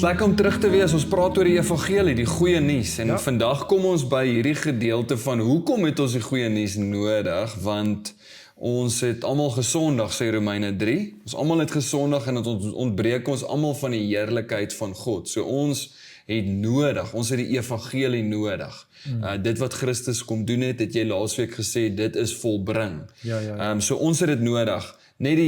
Dis lekker om terug te wees, ons praat oor die evangelie, die goeie nuus. En vandag kom ons by hierdie gedeelte van hoekom het ons die goeie nuus nodig, want ons het almal gesondig, sê Romeine 3. Ons almal het gesondig en het ontbreek ons almal van die heerlikheid van God. So ons het nodig, ons het die evangelie nodig. Dit wat Christus kom doen het jy laasweek gesê, dit is volbring. So ons het dit nodig. Net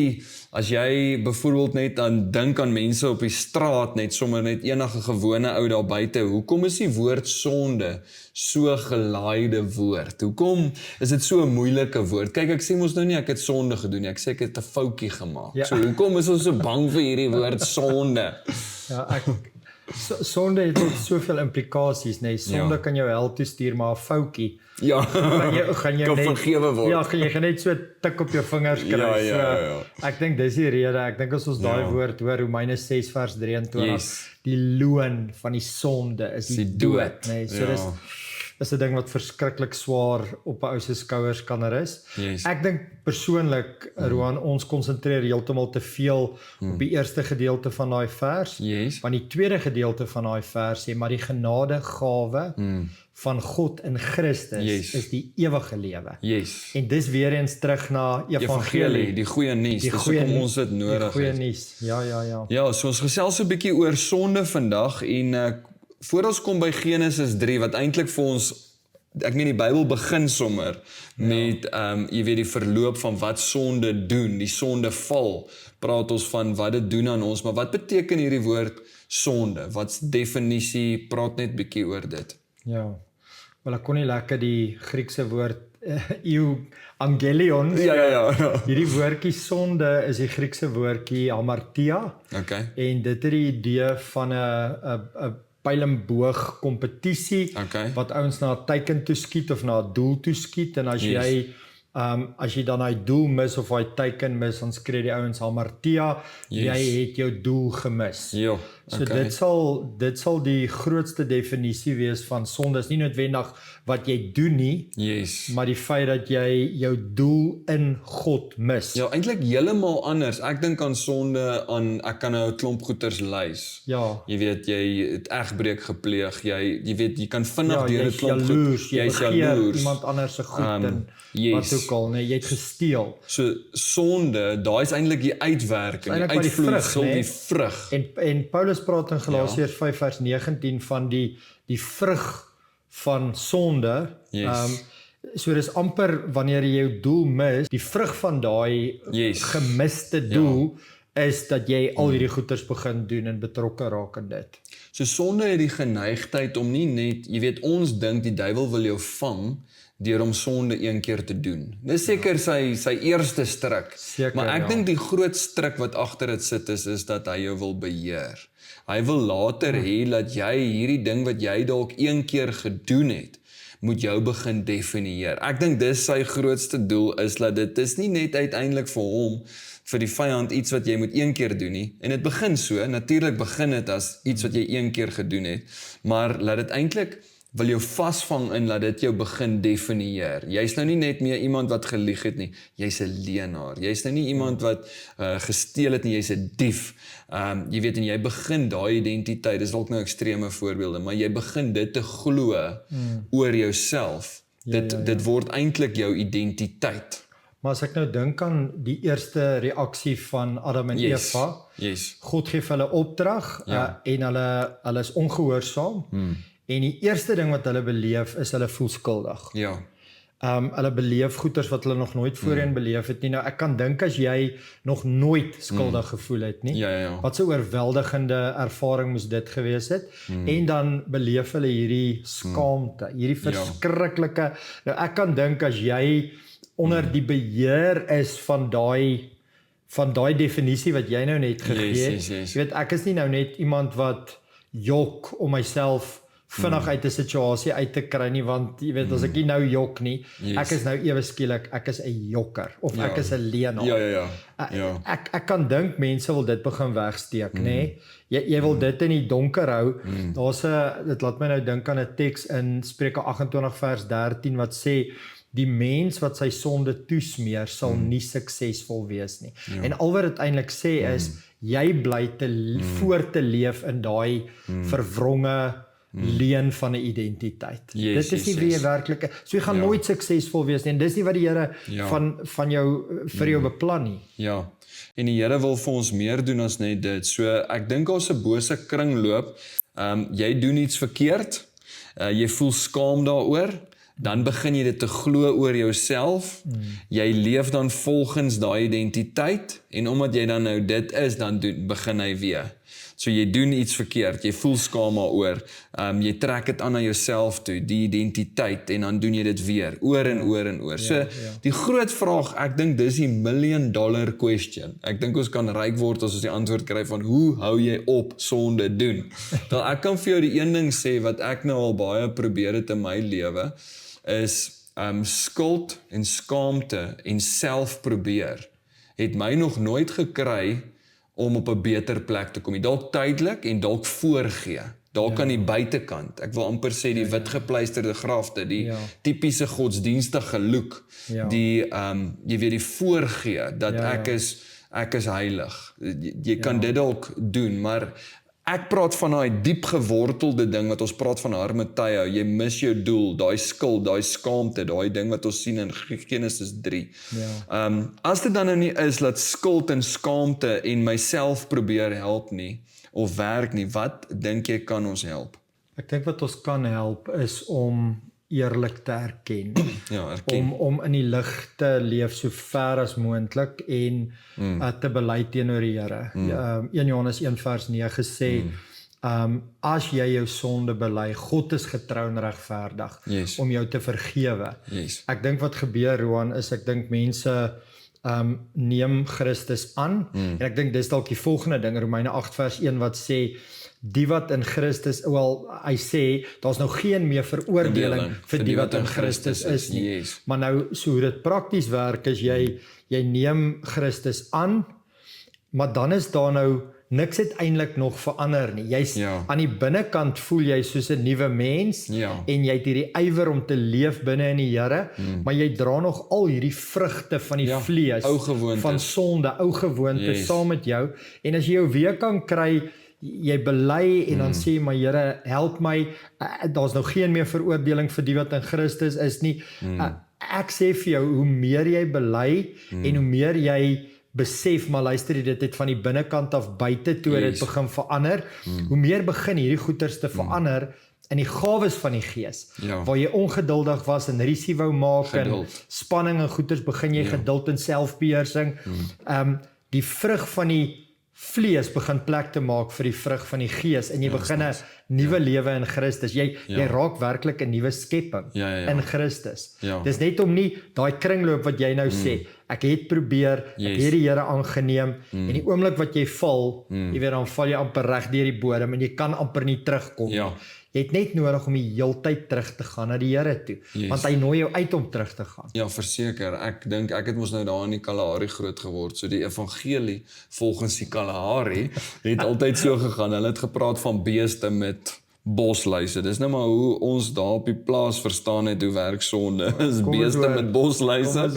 as jy byvoorbeeld net aan dink aan mense op die straat, sommer net enige gewone ou daar buite, hoekom is die woord sonde so gelaaide woord? Hoekom is dit so 'n moeilike woord? Kyk, ek sê mos nou nie ek het sonde gedoen nie, ek sê ek het 'n foutjie gemaak. So hoekom is ons so bang vir hierdie woord sonde? Sonde het ook soveel implikasies, sonde kan jou hel toestuur, maar 'n foutjie gaan jy kan net vergewe word. jy gaan net so tik op jou vingers kry. Ek dink dis die rede, ek dink as ons daai woord hoor, Romeine 6 vers 23, die loon van die sonde is die dood. So dis 'n ding wat verskriklik swaar op 'n ou se skouers kan rus. Ek dink persoonlik, Roan, ons konsentreer heeltemal te veel op die eerste gedeelte van daai vers, want die tweede gedeelte van daai vers sê, maar die genadegawe van God in Christus is die ewige lewe. En dis weer eens terug na evangelie, die goeie nuus, dis hoekom ons dit nodig het. Die goeie nuus, Ja, so ons gesels 'n bietjie oor sonde vandag en voor ons kom by Genesis 3, wat eintlik vir ons, ek meen die Bybel begin sommer met, jy weet die verloop van wat sonde doen, die sonde val, praat ons van wat dit doen aan ons, maar wat beteken hierdie woord sonde? Wat's definisie, praat net bietjie oor dit. Wel ek kon nie lekker die Griekse woord, evangelion, hierdie woordjie sonde is die Griekse woordjie hamartia, en dit het die idee van 'n pyl en boog kompetisie, wat ouens na 'n teiken toe skiet of na 'n doel toe skiet, en as jy dan hy doel mis of hy teiken mis, dan skree die ouens hamartia, jy het jou doel gemis. So dit sal die grootste definisie wees van sonde, is nie noodwendig wat jy doen nie, maar die feit dat jy jou doel in God mis. Ja, eintlik heeltemal anders. Ek dink aan sonde, ek kan nou 'n klomp goeters lys. Jy weet, jy het egbreek gepleeg, jy weet, jy kan vinnig deur 'n klomp goed, jy is jaloers, iemand anders se goed en wat ook al, jy het gesteel. So sonde, daai is eintlik die uitwerking, die uitvloeisel, die vrug. En Paulus praat in Galasiërs 5 vers 19 van die vrug van sonde. So dis amper wanneer jy jou doel mis, die vrug van daai gemiste doel is dat jy al hierdie goeders begin doen en betrokke raak in dit. So sonde het die geneigtheid om nie net, jy weet, ons dink die duiwel wil jou vang deur om sonde een keer te doen. Dis seker sy eerste stryk. Maar ek dink die groot stryk wat agter dit sit is dat hy jou wil beheer. Hy wil later hê dat jy hierdie ding wat jy dalk een keer gedoen het, moet jou begin definieer. Ek dink dis sy grootste doel, is dat dit is nie net uiteindelik vir hom, vir die vyand iets wat jy moet een keer doen nie. En dit begin so, natuurlik begin dit as iets wat jy een keer gedoen het, maar laat dit eintlik wil jou vasvang in, laat dit jou begin definieer. Jy's nou nie net meer iemand wat gelieg het nie, jy's 'n leienaar. Jy's nou nie iemand wat gesteel het nie, jy's 'n dief. Jy weet, en jy begin daai identiteit, dis dalk nou ekstreme voorbeelde, maar jy begin dit te glo oor jouself. Dit word eintlik jou identiteit. Maar as ek nou dink aan die eerste reaksie van Adam en Eva, God gee vir hulle opdrag, en hulle is ongehoorsaam, en die eerste ding wat hulle beleef is hulle voel skuldig. Hulle beleef goeters wat hulle nog nooit voorheen beleef het nie. Nou ek kan dink as jy nog nooit skuldig gevoel het nie, wat so oorweldigende ervaring moes dit gewees het, en dan beleef hulle hierdie skaamte, hierdie verskriklike, nou ek kan dink as jy onder die beheer is van daai definisie wat jy nou net gegee het, jy weet, ek is nie nou net iemand wat jok om myself vinnig uit 'n situasie uit te kry nie, want jy weet, as ek nie nou jok nie, ek is nou ewe skielik, ek is 'n jokker, of ek is 'n leienaar. Ek kan dink mense wil dit begin wegsteek, nê? Jy wil dit in die donker hou. Dit laat my nou dink aan 'n teks in Spreuke 28 vers 13 wat sê, die mens wat sy sonde toesmeer sal nie suksesvol wees nie. En al wat dit eintlik sê is jy bly voor te leef in daai verwronge leen van 'n identiteit. Dit is nie wie jy werklik is. So jy gaan nooit suksesvol wees nie. En dis nie wat die Here van jou vir jou beplan nie. Ja. En die Here wil vir ons meer doen as net dit. So ek dink ons 'n bose kringloop. Jy doen iets verkeerd. Jy voel skaam daaroor. Dan begin jy dit te glo oor jouself. Jy leef dan volgens daai identiteit en omdat jy dan nou dit is, dan begin hy weer. So jy doen iets verkeerd, jy voel skaam daaroor. Jy trek dit aan na jouself toe, die identiteit en dan doen jy dit weer, oor en oor en oor. So die groot vraag, ek dink dis die $1 million question. Ek dink ons kan ryk word as ons die antwoord kry van hoe hou jy op sonde doen? Wel ek kan vir jou die een ding sê wat ek nou al baie probeer het in my lewe is skuld en skaamte en self probeer het my nog nooit gekry om op 'n beter plek te kom. Dalk tydelik en dalk voorgee. Dalk aan die buitekant. Ek wil amper sê die wit gepleisterde grafte, die tipiese godsdienstige look, die jy weet die voorgee dat ek is heilig. Jy kan dit dalk doen, maar ek praat van daai diep gewortelde ding wat ons praat van Harmateo, jy mis jou doel, daai skuld, daai skaamte, daai ding wat ons sien in Genesis 3. As dit dan nou nie is dat skuld en skaamte en myself probeer help nie, of werk nie, wat dink jy kan ons help? Ek dink wat ons kan help is om eerlik te erken. Om in die lig te leef so ver as moontlik en te bely teenoor die Here. 1 Johannes 1 vers 9 sê, as jy jou sonde bely, God is getrou en regverdig om jou te vergewe. Ek dink wat gebeur, Roan, is ek dink mense neem Christus aan, en ek dink dis dalk die volgende ding, Romeine 8 vers 1 wat sê, die wat in Christus, hy sê, daar's nou geen meer veroordeling vir die wat in Christus is nie. Maar nou, so hoe dit prakties werk is, jy neem Christus aan, maar dan is daar nou, niks het eintlik nog verander nie. Jy's aan die binnekant voel jy soos 'n nuwe mens, en jy het hierdie ywer om te leef binne in die Here, maar jy dra nog al hierdie vrugte van die vlees, van sonde, ou gewoontes saam met jou, en as jy jou weer kan kry, jy bely en dan sê, maar Here, help my, daar's nou geen meer veroordeling vir die wat in Christus is nie. Ek sê vir jou, hoe meer jy bely, en hoe meer jy besef, maar luister, dit het van die binnekant af buite toe dit begin verander, hoe meer begin hierdie goeters te verander, in die gawes van die Gees, waar jy ongeduldig was en risie wou maak, en spanning en goeters, begin jy geduld en selfbeheersing, die vrug van die vlees begin plek te maak vir die vrug van die Gees, en jy begin 'n nuwe lewe in Christus. Jy raak werklik 'n nuwe skepping in Christus. Dis net om nie daai kringloop wat jy nou sê, ek het probeer, ek het die Here aangeneem, en die oomblik wat jy val, jy weet, dan val jy amper reg deur die bodem, en jy kan amper nie terugkom nie. Jy het net nodig om die heeltyd terug te gaan na die Here toe, want hy nooi jou uit om terug te gaan. Ja, verseker, ek dink, ek het mos nou daar in die Kalahari groot geword, so die evangelie volgens die Kalahari het altyd so gegaan, hulle het gepraat van beeste met bosluise, dis nou maar hoe ons daar op die plaas verstaan het hoe werk sonde, is beeste met bosluise,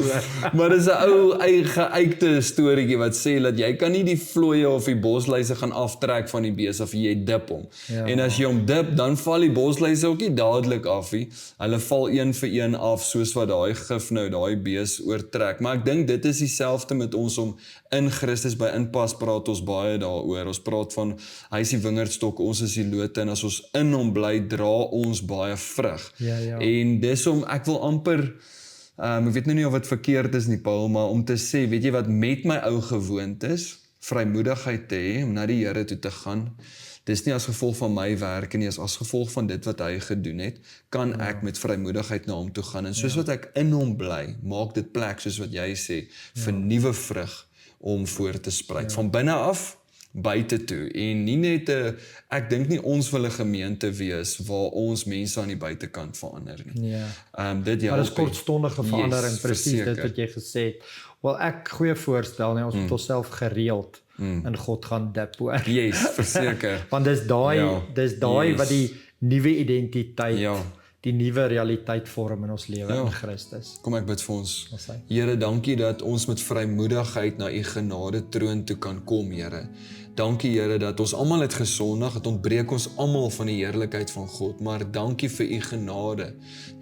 maar dis 'n ou geëikte storieetjie wat sê dat jy kan nie die vlooie of die bosluise gaan aftrek van die bees of jy dip hom, en as jy hom dip, dan val die bosluise ook nie dadelik af nie, hulle val een vir een af, soos wat daai gif nou daai bees oortrek, maar ek dink dit is dieselfde met ons om in Christus by inpas praat ons baie daaroor, ons praat van, hy is die wingerdstok, ons is die lote, en as ons in hom bly, dra ons baie vrug. En dis om, ek wil amper, ek weet nou nie of wat verkeerd is nie, Paul, maar om te sê, weet jy wat, met my ou gewoontes, vrymoedigheid te hê, om na die Here toe te gaan, dis nie as gevolg van my werk nie, as gevolg van dit wat hy gedoen het, kan ek met vrymoedigheid na hom toe gaan, en soos wat ek in hom bly, maak dit plek, soos wat jy sê, vir nuwe vrug, om voor te spruit, van binne af, buite toe, en nie net, ek dink nie ons wil 'n gemeente wees, waar ons mense aan die buitekant verander nie. Maar dit is kortstondige verandering, presies dit wat jy gesê het. Wel, ek goeie voorstel, ons moet onsself gereeld in God gaan dip, hoor. Verseker. Want dis daai wat die nuwe identiteit, die nuwe realiteit vorm in ons lewe in Christus. Kom ek bid vir ons. Here, dankie dat ons met vrymoedigheid na u genade troon toe kan kom, Here. Dankie, Here, dat ons almal het gesondig, het ontbreek ons almal van die heerlikheid van God, maar dankie vir u genade.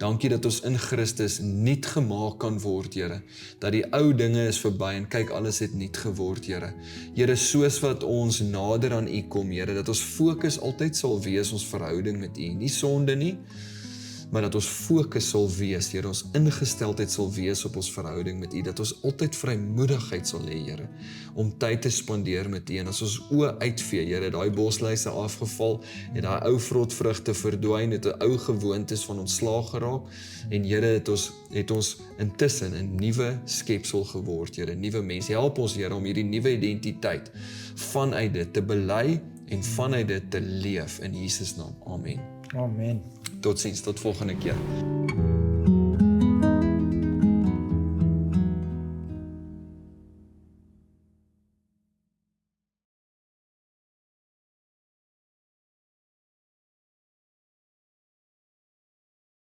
Dankie dat ons in Christus nuut gemaak kan word, Here. Dat die ou dinge is verby en kyk, alles het nuut geword, Here. Here, soos wat ons nader aan u kom, Here, dat ons fokus altyd sal wees ons verhouding met u, nie sonde nie, maar dat ons fokus sal wees, Here, ons ingesteldheid sal wees op ons verhouding met u, dat ons altyd vrymoedigheid sal hê, Here, om tyd te spandeer met u, en as ons oë uitvee, Here, daai bosluise afgeval, het daai ou vrotvrugte verdwyn, het 'n ou gewoontes van ontslaag geraak, en Here, het ons intussen 'n nuwe skepsel geword, Here, nuwe mens. Help ons, Here, om hierdie nuwe identiteit vanuit dit te bely en vanuit dit te leef in Jesus naam. Amen. Amen. Totsiens, tot volgende keer.